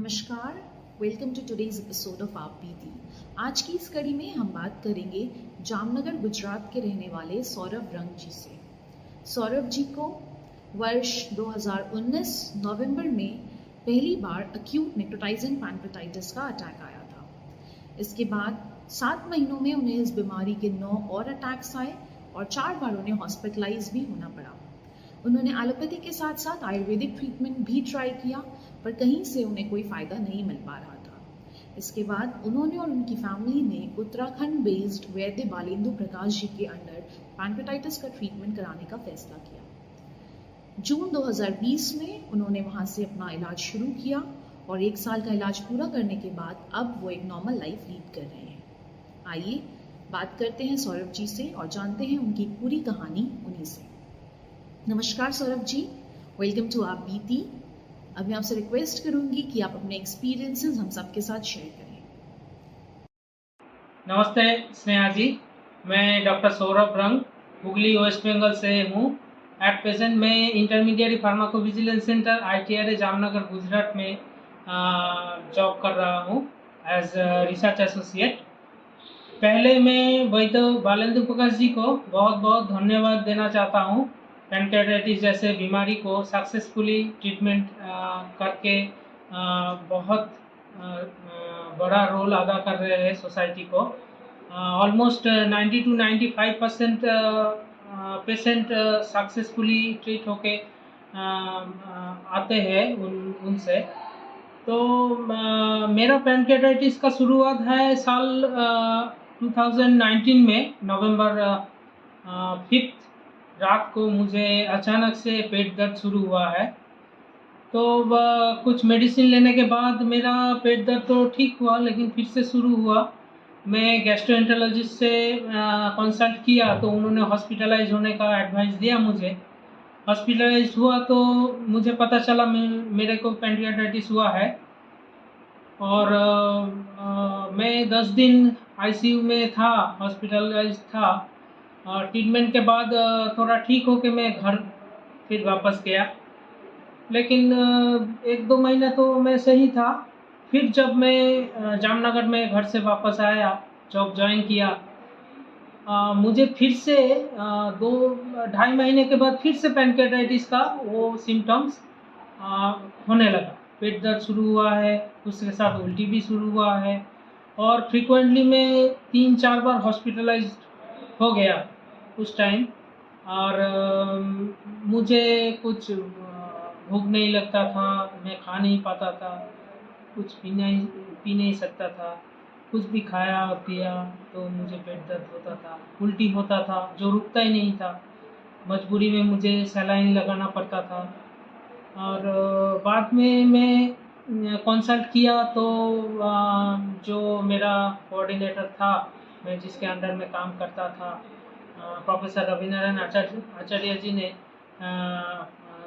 नमस्कार, welcome to today's episode of आप बीती। आज की इस कड़ी में हम बात करेंगे जामनगर गुजरात के रहने वाले सौरभ रंग जी से। सौरभ जी को वर्ष 2019 नवंबर में पहली बार अक्यूट नेक्रोटाइजिंग पैनक्रेटाइटिस का अटैक आया था। इसके बाद 7 महीनों में उन्हें इस बीमारी के 9 और अटैक्स आए और 4 बार उन्हें हॉस्पिटलाइज भी होना पड़ा। उन्होंने एलोपैथी के साथ साथ आयुर्वेदिक ट्रीटमेंट भी ट्राई किया, पर कहीं से उन्हें कोई फ़ायदा नहीं मिल पा रहा था। इसके बाद उन्होंने और उनकी फैमिली ने उत्तराखंड बेस्ड वैद्य बालेंदु प्रकाश जी के अंडर पैनक्रेटाइटिस का ट्रीटमेंट कराने का फैसला किया। जून 2020 में उन्होंने वहाँ से अपना इलाज शुरू किया और 1 साल का इलाज पूरा करने के बाद अब वो एक नॉर्मल लाइफ लीड कर रहे हैं। आइए बात करते हैं सौरभ जी से और जानते हैं उनकी पूरी कहानी उन्हीं से। नमस्कार सौरभ जी, वेलकम टू आप बीती। अब मैं आपसे रिक्वेस्ट करूंगी कि आप अपने एक्सपीरियंसेस हम सबके साथ शेयर करें। नमस्ते स्नेहा जी, मैं डॉक्टर सौरभ रंग हुगली वेस्ट बंगाल से हूँ। एट प्रेजेंट मैं intermediate pharmacovigilance centre ITRA Jamnagar Gujarat में जॉब कर रहा हूँ एज रिसर्च एसोसिएट। पहले मैं वैद्य बालेंदु प्रकाश जी को बहुत बहुत धन्यवाद देना चाहता हूँ। पैनक्रेटाइटिस जैसे बीमारी को सक्सेसफुली ट्रीटमेंट करके बहुत बड़ा रोल अदा कर रहे हैं सोसाइटी को। Almost 90 to 95% patient successfully treat होके आते हैं उनसे। तो मेरा पैनक्रेटाइटिस का शुरुआत है साल 2019 में नवंबर 5 रात को मुझे अचानक से पेट दर्द शुरू हुआ है। तो कुछ मेडिसिन लेने के बाद मेरा पेट दर्द तो ठीक हुआ, लेकिन फिर से शुरू हुआ। मैं गैस्ट्रोएंटरोलॉजिस्ट से कंसल्ट किया तो उन्होंने हॉस्पिटलाइज होने का एडवाइस दिया मुझे। हॉस्पिटलाइज हुआ तो मुझे पता चला मेरे को पैनक्रेटाइटिस हुआ है और मैं 10 दिन ICU में था, हॉस्पिटलाइज था। और ट्रीटमेंट के बाद थोड़ा ठीक होके मैं घर फिर वापस गया, लेकिन 1-2 महीने तो मैं सही था। फिर जब मैं जामनगर में घर से वापस आया, जॉब ज्वाइन किया, मुझे फिर से 2-2.5 महीने के बाद फिर से पैनक्रेटाइटिस का वो सिम्टम्स होने लगा। पेट दर्द शुरू हुआ है, उसके साथ उल्टी भी शुरू हुआ है और फ्रीक्वेंटली मैं 3-4 बार हॉस्पिटलाइज हो गया उस टाइम। और मुझे कुछ भूख नहीं लगता था, मैं खा नहीं पाता था, कुछ पी नहीं सकता था। कुछ भी खाया और पिया तो मुझे पेट दर्द होता था, उल्टी होता था जो रुकता ही नहीं था। मजबूरी में मुझे सलाइन लगाना पड़ता था। और बाद में मैं कंसल्ट किया तो जो मेरा कोऑर्डिनेटर था, मैं जिसके अंडर में काम करता था, प्रोफेसर रविनारायण आचार्य जी ने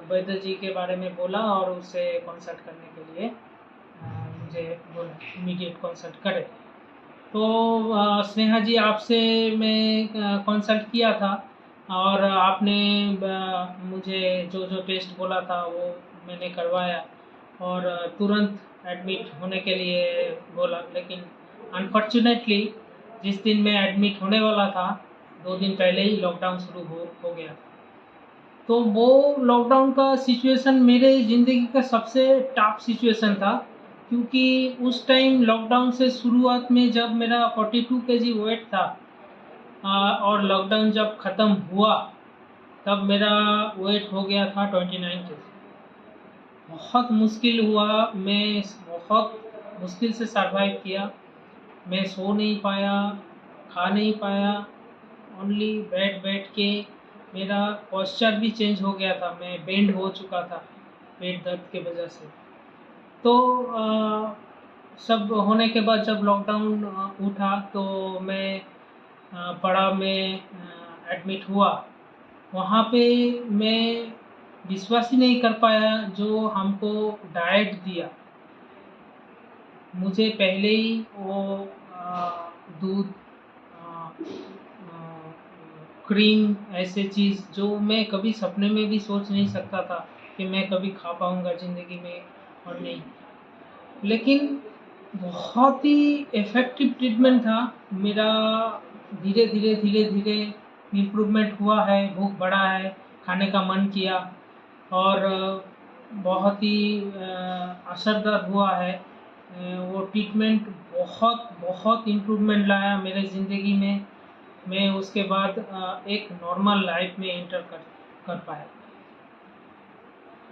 वैद्य जी के बारे में बोला और उससे कंसल्ट करने के लिए मुझे बोला इमीडिएट कंसल्ट करें। तो स्नेहा जी, आपसे मैं कंसल्ट किया था और आपने मुझे जो जो टेस्ट बोला था वो मैंने करवाया और तुरंत एडमिट होने के लिए बोला। लेकिन अनफॉर्चुनेटली जिस दिन मैं एडमिट होने वाला था 2 दिन पहले ही लॉकडाउन शुरू हो गया। तो वो लॉकडाउन का सिचुएशन मेरे ज़िंदगी का सबसे टफ सिचुएशन था, क्योंकि उस टाइम लॉकडाउन से शुरुआत में जब मेरा 42 kg वेट था और लॉकडाउन जब ख़त्म हुआ तब मेरा वेट हो गया था 29 kg। बहुत मुश्किल हुआ, मैं बहुत मुश्किल से सर्वाइव किया। मैं सो नहीं पाया, खा नहीं पाया, ओनली बैठ के मेरा पोस्चर भी चेंज हो गया था, मैं बेंड हो चुका था पेट दर्द के वजह से। तो सब होने के बाद जब लॉकडाउन उठा तो मैं पड़ाव में एडमिट हुआ। वहाँ पे मैं विश्वास ही नहीं कर पाया जो हमको डाइट दिया। मुझे पहले ही वो दूध, क्रीम, ऐसे चीज़ जो मैं कभी सपने में भी सोच नहीं सकता था कि मैं कभी खा पाऊँगा ज़िंदगी में और नहीं। लेकिन बहुत ही इफ़ेक्टिव ट्रीटमेंट था मेरा। धीरे धीरे इम्प्रूवमेंट हुआ है, भूख बढ़ा है, खाने का मन किया और बहुत ही असरदार हुआ है। वो ट्रीटमेंट बहुत इम्प्रूवमेंट लाया मेरे ज़िंदगी में। मैं उसके बाद एक नॉर्मल लाइफ में एंटर कर पाया।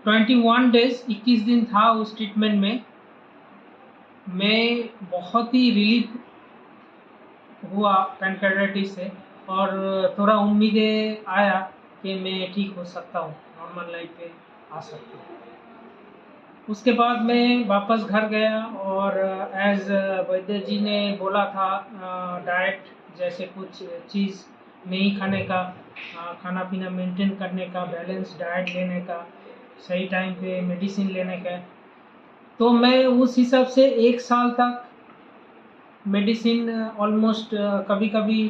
21 डेज 21 दिन था उस ट्रीटमेंट में। मैं बहुत ही रिलीफ हुआ पैनकार्डाइटिस से और थोड़ा उम्मीदें आया कि मैं ठीक हो सकता हूँ, नॉर्मल लाइफ पे आ सकता हूँ। उसके बाद मैं वापस घर गया और एज वैद्य जी ने बोला था डाइट जैसे कुछ चीज़ नहीं खाने का, खाना पीना मेंटेन करने का, बैलेंस डाइट लेने का, सही टाइम पे मेडिसिन लेने का। तो मैं उस हिसाब से 1 साल तक मेडिसिन ऑलमोस्ट कभी कभी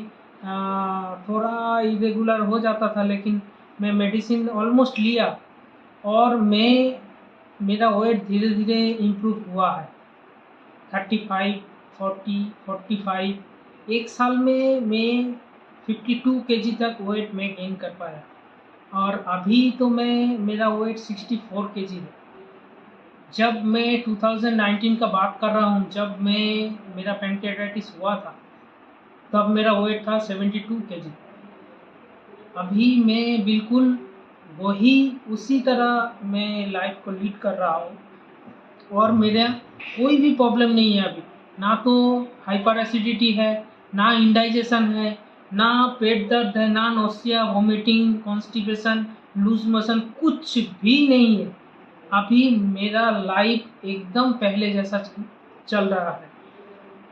थोड़ा इरेगुलर हो जाता था, लेकिन मैं मेडिसिन ऑलमोस्ट लिया और मेरा वेट धीरे धीरे इम्प्रूव हुआ है। 35, 40, 45 1 साल में मैं 52 केजी तक वेट में गेन कर पाया और अभी तो मेरा वेट 64 केजी है। जब मैं 2019 का बात कर रहा हूँ, जब मेरा पैनकार्डाइटिस हुआ था, तब मेरा वेट था 72 केजी। अभी मैं बिल्कुल उसी तरह मैं लाइफ को लीड कर रहा हूँ और मेरा कोई भी प्रॉब्लम नहीं है अभी। ना तो हाइपर एसिडिटी है, ना इंडाइजेशन है, ना पेट दर्द है, ना nausea, vomiting, constipation, loose motion, कुछ भी नहीं है। अभी मेरा लाइफ एकदम पहले जैसा चल रहा है।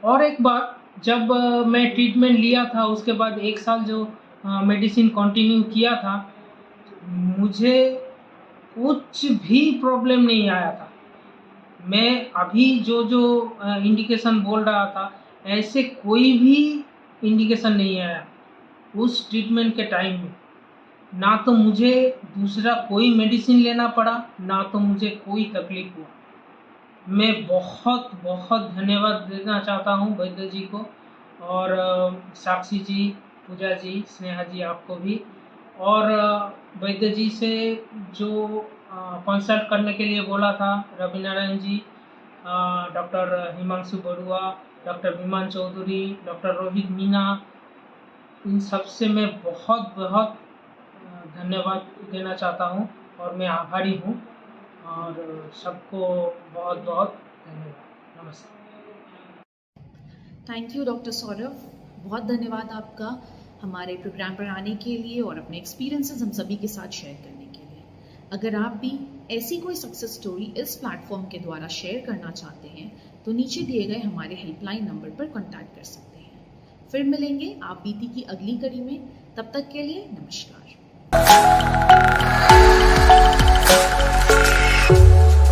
और एक बात, जब मैं ट्रीटमेंट लिया था उसके बाद 1 साल जो मेडिसिन कंटिन्यू किया था, मुझे कुछ भी प्रॉब्लम नहीं आया था। मैं अभी जो इंडिकेशन बोल रहा था, ऐसे कोई भी इंडिकेशन नहीं आया उस ट्रीटमेंट के टाइम में। ना तो मुझे दूसरा कोई मेडिसिन लेना पड़ा, ना तो मुझे कोई तकलीफ हुआ। मैं बहुत धन्यवाद देना चाहता हूँ वैद्य जी को और साक्षी जी, पूजा जी, स्नेहा जी, आपको भी। और वैद्य जी से जो कंसल्ट करने के लिए बोला था, रवि नारायण जी, डॉक्टर हिमांशु बरुआ, डॉक्टर विमान चौधरी, डॉक्टर रोहित मीना, इन सब से मैं बहुत धन्यवाद देना चाहता हूँ और मैं आभारी हूँ और सबको बहुत धन्यवाद। नमस्ते। थैंक यू डॉक्टर सौरभ, बहुत धन्यवाद आपका हमारे प्रोग्राम पर आने के लिए और अपने एक्सपीरियंसेस हम सभी के साथ शेयर करने के लिए। अगर आप भी ऐसी कोई सक्सेस स्टोरी इस प्लेटफॉर्म के द्वारा शेयर करना चाहते हैं तो नीचे दिए गए हमारे हेल्पलाइन नंबर पर कॉन्टैक्ट कर सकते हैं। फिर मिलेंगे आप बीती की अगली कड़ी में, तब तक के लिए नमस्कार।